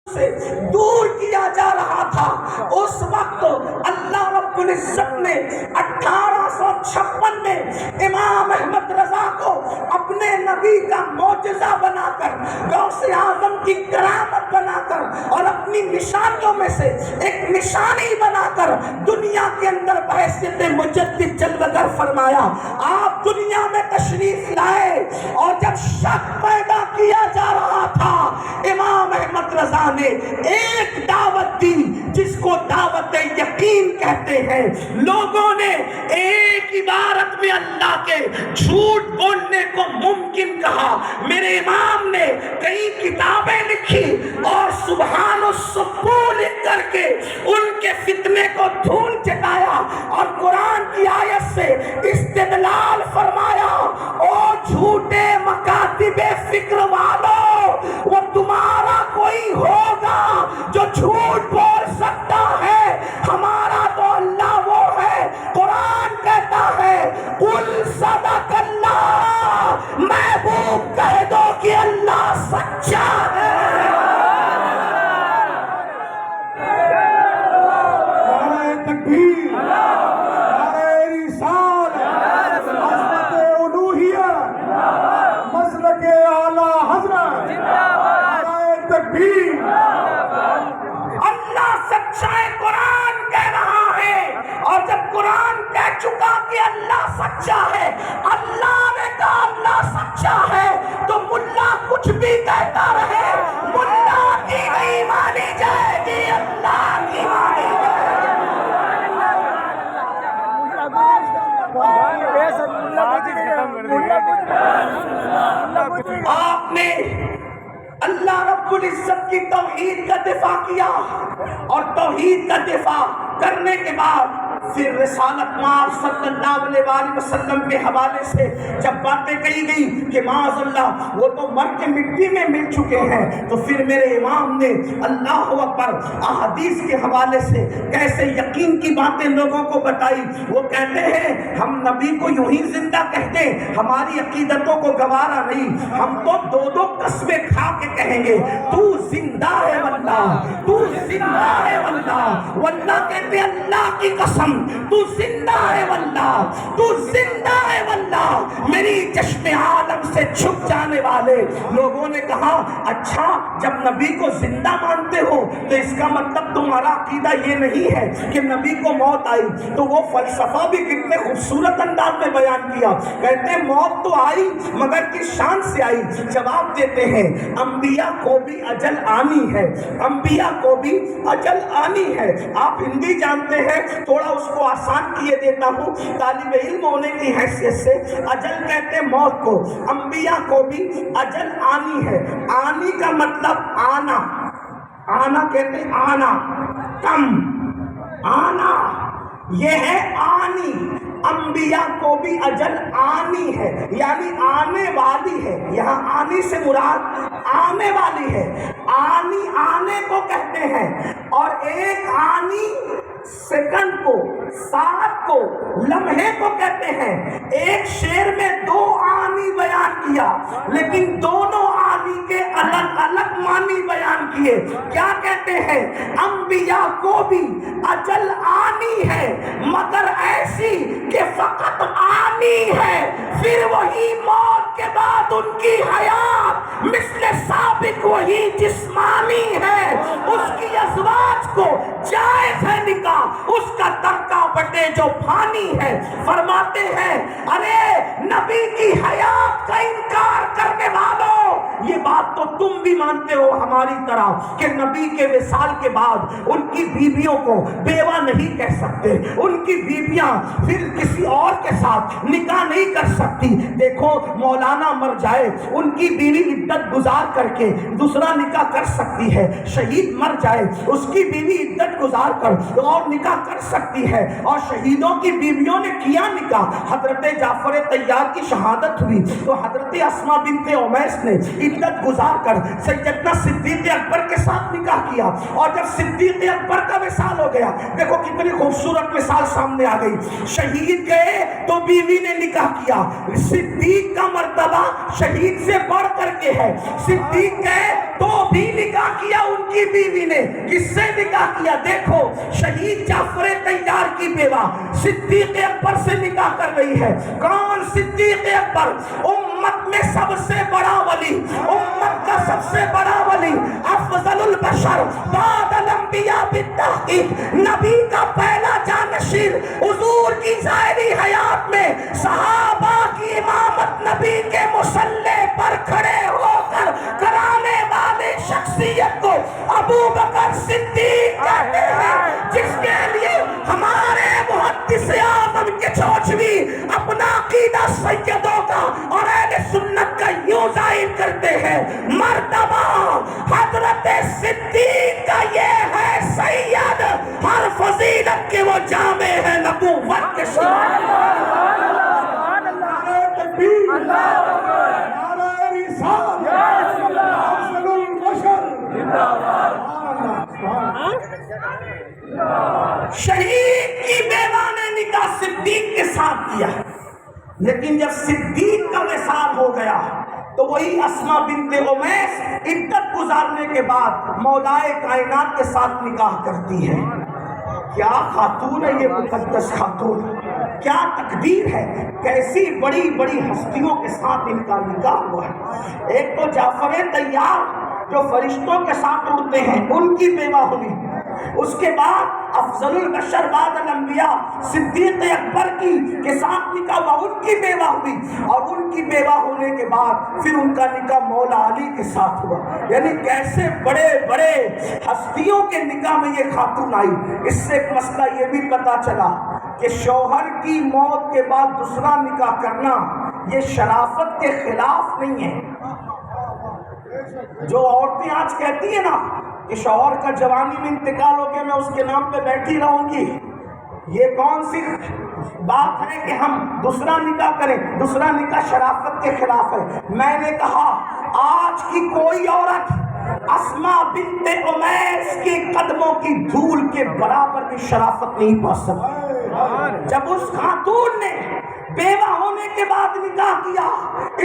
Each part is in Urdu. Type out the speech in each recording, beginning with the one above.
سے دور کیا جا رہا تھا، اس وقت اللہ رب العزت نے 1856 میں امام احمد رضا کو اپنے نبی کا معجزہ بنا کر، غوث اعظم کی کرامت بنا کر اور اپنی نشانیوں میں سے ایک نشانی بنا کر دنیا کے اندر بحیثیت مجدد جلوگر فرمایا۔ آپ دنیا میں تشریف لائے اور جب شک پیدا کیا جا رہا تھا، امام احمد رضا نے ایک دعوت دی جس کو دعوت یقین کہتے ہیں۔ لوگوں نے ایک عبارت میں اللہ کے جھوٹ بولنے کو ممکن کہا۔ میرے امام نے کئی کتابیں لکھی اور سبحان السبوح لکھ کر کے ان کے فتنے کو دھول چٹایا اور قرآن کی آیت سے استدلال فرمایا۔ او جھوٹے مکاتب فکر والو، وہ تمہارا کوئی ہوگا جو جھوٹ بول سکتا ہے، ہمارا تو اللہ وہ ہے۔ قرآن کہتا ہے قل صدق اللہ، محبوب کہہ دو کہ اللہ سچا ہے۔ اللہ سچا ہے، قرآن کہہ رہا ہے، اور جب قرآن کہہ چکا کہ اللہ سچا ہے، اللہ نے کہا اللہ سچا ہے، تو ملا کچھ بھی کہتا رہے، ملا کی نہیں مانی جائے گی، اللہ کی مانی جائے گی۔ آپ نے اللہ رب العزت کی توحید کا دفاع کیا اور توحید کا دفاع کرنے کے بعد پھر رسالت مآب صلی اللہ علیہ وآلہ وسلم کے حوالے سے جب باتیں کہی گئی کہ معاذ اللہ وہ تو مر کے مٹی میں مل چکے ہیں، تو پھر میرے امام نے اللہ اکبر احادیث کے حوالے سے کیسے یقین کی باتیں لوگوں کو بتائی۔ وہ کہتے ہیں ہم نبی کو یوں ہی زندہ کہتے، ہماری عقیدتوں کو گوارا نہیں، ہم تو دو دو قسمیں کھا کے کہیں گے تو زندہ ہے واللہ، تو زندہ ہے واللہ، واللہ کہتے اللہ کی قسم تو زندہ ہے واللہ، تو زندہ ہے واللہ، میری چشم عالم سے چھپ جانے والے۔ لوگوں نے کہا اچھا جب نبی کو زندہ مانتے ہو تو اس کا مطلب تمہارا عقیدہ یہ نہیں ہے کہ نبی کو موت آئی، تو وہ فلسفہ بھی کتنے خوبصورت انداز میں بیان کیا۔ کہتے ہیں موت تو آئی مگر کس شان سے آئی؟ جواب دیتے ہیں انبیاء کو بھی اجل آنی ہے، انبیاء کو بھی اجل آنی ہے۔ آپ ہندی جانتے ہیں، تھوڑا اس کو آسان کیے دیتا ہوں طالب علم ہونے کی حیثیت سے۔ اجل کہتے ہیں موت کو، انبیاء کو بھی اجل آنی ہے۔ آنی کا مطلب آنا، آنا کہتے ہیں آنا، کم آنا، یہ ہے آنی۔ انبیاء کو بھی اجل آنی ہے، یعنی آنے والی ہے۔ یہاں آنی سے مراد آنے والی ہے۔ آنی آنے کو کہتے ہیں، اور ایک آنی سیکنڈ کو، ساتھ کو، لمحے کو کہتے ہیں۔ ایک شعر میں دو آنی بیان کیا لیکن دونوں آنی کے الگ الگ معنی بیان کیے۔ کیا کہتے ہیں؟ انبیاء کو بھی اجل آنی ہے مگر ایسی کہ فقط آنی ہے، پھر وہی موت کے بعد ان کی حیات مثل سابق وہی جسمانی ہے۔ اس کی ازواج کو جائز ہے نکاح، اس کا ترکہ بٹے جو فانی ہے۔ فرماتے ہیں ارے نبی کی حیات کا انکار کرنے والوں، یہ بات تو تم بھی مانتے ہو ہماری طرح کہ نبی کے وصال کے بعد ان کی بیویوں کو بیوہ نہیں کہہ سکتے، ان کی بیویاں پھر کسی اور کے ساتھ نکاح نہیں کر سکتی۔ دیکھو مولانا مر جائے، ان کی بیوی عدت گزار کر کے دوسرا نکاح کر سکتی ہے۔ شہید مر جائے، اس کی بیوی عدت گزار کر اور نکاح کر سکتی ہے، اور شہیدوں کی بیویوں نے کیا نکاح۔ حضرت جعفر طیار کی شہادت ہوئی تو حضرت اسماء بنت عمیس نے عدت گزار کر سیدنا صدیق اکبر کے ساتھ نکاح کیا، اور جب صدیق اکبر کا وصال ہو گیا، دیکھو کتنی خوبصورت مثال سامنے آ گئی۔ شہید گئے تو بیوی نے نکاح کیا۔ صدیق کا مرتبہ شہید سے بڑھ کر کے ہے۔ صدیق گئے تو بھی نکاح کیا ان کی بیوی نے. کس سے نکاح کیا؟ دیکھو شہید جعفر طیار کی بیوہ صدیق اکبر سے نکاح کر رہی ہے. کون؟ صدیق اکبر، امت میں سب سے بڑا ولی، امت کا سب سے بڑا ولی، افضل البشر بعد الانبیاء بالتحقیق، نبی کا پہلا جانشین، حضور کی ظاہری حیات میں صحابہ کی امامت نبی کے مصلی پر کھڑے ہو کر کرانے والے شخصیت کو ابو بکر صدیق کہتے ہیں، جس کے لیے ہمارے محدث اعظم کے چوچوی اپنا عقیدہ سیدوں کا اور اہل سنت کا یوں ظاہر کرتے ہیں، مرتبہ حضرت صدیق کا یہ ہے سید، ہر فضیلت کے وہ جامع ہے نبوت کے شہید کی بیوہ نے نکاح صدیق کے ساتھ کیا. لیکن جب صدیق کا وصال ہو گیا تو وہی اسماء بنت امیس عدت گزارنے کے بعد مولائے کائنات کے ساتھ نکاح کرتی ہے. کیا خاتون ہے یہ مقدس خاتون، کیا تقدیر ہے، کیسی بڑی بڑی ہستیوں کے ساتھ ان کا نکاح ہوا ہے. ایک تو جعفر طیار جو فرشتوں کے ساتھ اڑتے ہیں ان کی بیوہ ہوئی، اس کے بعد افضل البشر بعد الانبیاء صدیق اکبر کی کے ساتھ نکاح ہوا، ان کی بیوہ ہوئی، اور ان کی بیوہ ہونے کے بعد پھر ان کا نکاح مولا علی کے ساتھ ہوا. یعنی کیسے بڑے بڑے ہستیوں کے نکاح میں یہ خاتون آئی. اس سے ایک مسئلہ یہ بھی پتا چلا کہ شوہر کی موت کے بعد دوسرا نکاح کرنا یہ شرافت کے خلاف نہیں ہے. جو عورتیں آج کہتی ہیں نا کہ شوہر کا جوانی میں انتقال ہو گیا میں اس کے نام پہ بیٹھی رہوں گی، یہ کون سی بات ہے کہ ہم دوسرا نکاح کریں؟ دوسرا نکاح شرافت کے خلاف ہے. میں نے کہا آج کی کوئی عورت اسماء بنت امیس کے قدموں کی دھول کے برابر بھی شرافت نہیں پا سکتی. جب اس خاتون نے بیوہ ہونے کے بعد نکاح کیا،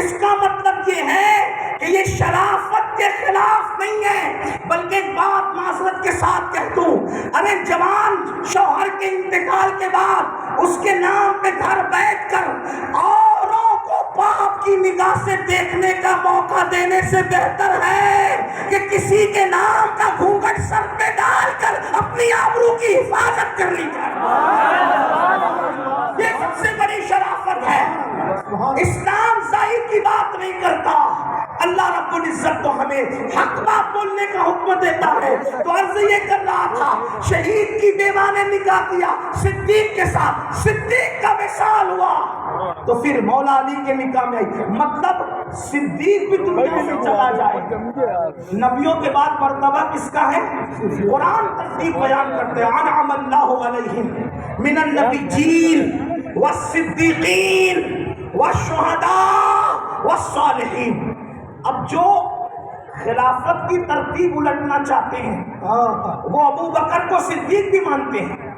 اس کا مطلب یہ ہے کہ یہ شرافت کے خلاف نہیں ہے، بلکہ ایک بات معذرت کے ساتھ کہہ دوں، ارے جوان شوہر کے انتقال کے بعد اس کے نام پہ گھر بیٹھ کر اوروں کو باپ کی نگاہ سے دیکھنے کا موقع دینے سے بہتر ہے کہ کسی کے نام کا گھونگھٹ سر پہ ڈال کر اپنی آبرو کی حفاظت کرنی چاہیے. یہ سب سے بڑی شرافت ہے. اسلام ظاہر کی بات نہیں کرتا. اللہ رب العزت تو ہمیں حق بات بولنے کا حکم دیتا ہے. تو عرض یہ کر رہا تھا شہید کی بیوہ نے نکاح کیا صدیق کے ساتھ، صدیق کا وصال ہوا تو پھر مولا علی کے نکاح میں آئی. مطلب صدیق بھی دنیا سے چلا جائے. نبیوں کے بعد مرتبہ کس کا ہے؟ قرآن ترتیب بیان کرتے ہیں انعم اللہ علیہم من النبیین والصدیقین والشہداء والصالحین. اب جو خلافت کی ترتیب الٹنا چاہتے ہیں وہ ابو بکر کو صدیق بھی مانتے ہیں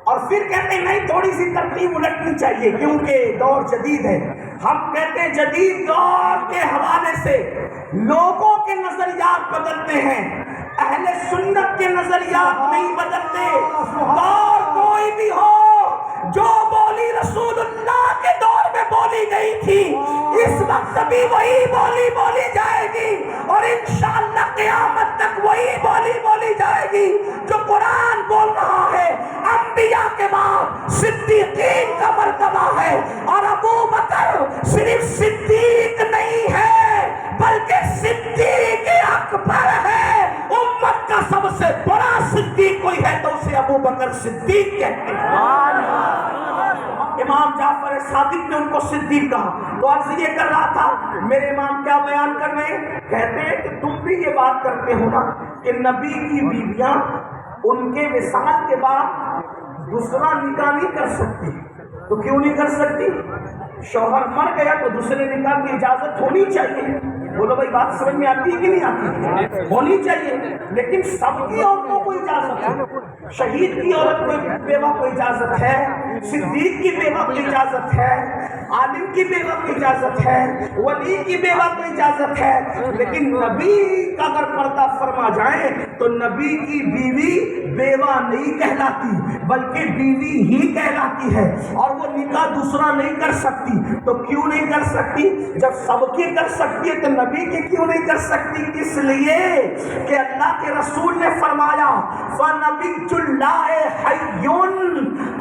اور پھر کہتے ہیں نہیں تھوڑی سی ترتیب الٹنی چاہیے کیونکہ دور جدید ہے. ہم کہتے ہیں جدید دور کے حوالے سے لوگوں کے نظریات بدلتے ہیں، اہل سنت کے نظریات نہیں بدلتے. دور کوئی بھی ہو، جو بولی رسول اللہ کے دور میں بولی گئی تھی اس وقت بھی وہی بولی بولی جائے گی اور انشاءاللہ قیامت تک وہی بولی بولی جائے گی جو قرآن بول رہا ہے. انبیاء کے بعد صدیقین کا مرتبہ ہے اور ابو بکر صرف صدیق نہیں ہے بلکہ صدیق اکبر ہے. امت کا سب سے بڑا صدیق کوئی ہے تو اسے ابو بکر صدیق کہتے ہیں. امام جعفر صادق نے ان کو صدیق کہا. تو عرض یہ کر رہا تھا میرے امام کیا بیان کر رہے ہیں؟ کہتے ہیں کہ تم بھی یہ بات کرتے ہو نا کہ نبی کی بیویاں ان کے وصال کے بعد دوسرا نکاح نہیں کر سکتی. تو کیوں نہیں کر سکتی؟ شوہر مر گیا تو دوسرے نکاح کی اجازت ہونی چاہیے. بولو بھائی بات سمجھ میں آتی ہے کہ نہیں آتی؟ ہونی چاہیے، لیکن سب کی عورتوں کو اجازت ہے، شہید کی عورت کو بیوہ کو اجازت ہے، صدیق کی بیوہ کو اجازت ہے، عالم کی بیوہ کو اجازت ہے، ولی کی بیوہ کو اجازت ہے، لیکن نبی کا اگر پردہ فرما جائے تو نبی کی بیوی بیوہ نہیں کہلاتی بلکہ بیوی ہی کہلاتی ہے، اور وہ نکاح دوسرا نہیں کر سکتی۔ تو کیوں نہیں کر سکتی؟ جب سب کی کر سکتی ہے تو نبی کی کیوں نہیں کر سکتی؟ اس لیے کہ اللہ کے رسول نے فرمایا فَنَبِيُّ اللَّهِ حَيٌّ،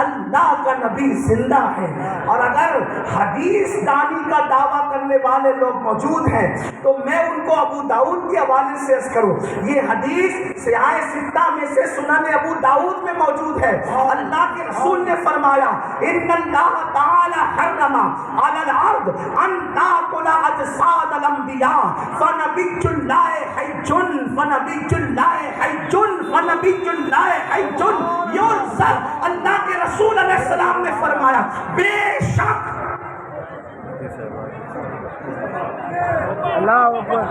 اللہ کا نبی زندہ ہے۔ اور اگر حدیث دانی کا دعویٰ کرنے والے لوگ موجود ہیں تو میں ان کو ابو داؤد کے حوالے سے عرض کروں، یہ حدیث سیاہ ستہ میں سے سنن ابو داؤد میں موجود ہے۔ اللہ کے رسول نے فرمایا ان اللہ تعالی حرم علی الارض ان تاکل اجساد الانبیاء فنبی اللہ حی فنبی اللہ حی فنبی اللہ حی یرزق۔ اللہ کے رسول علیہ السلام نے فرمایا بے شک اللہ اکبر۔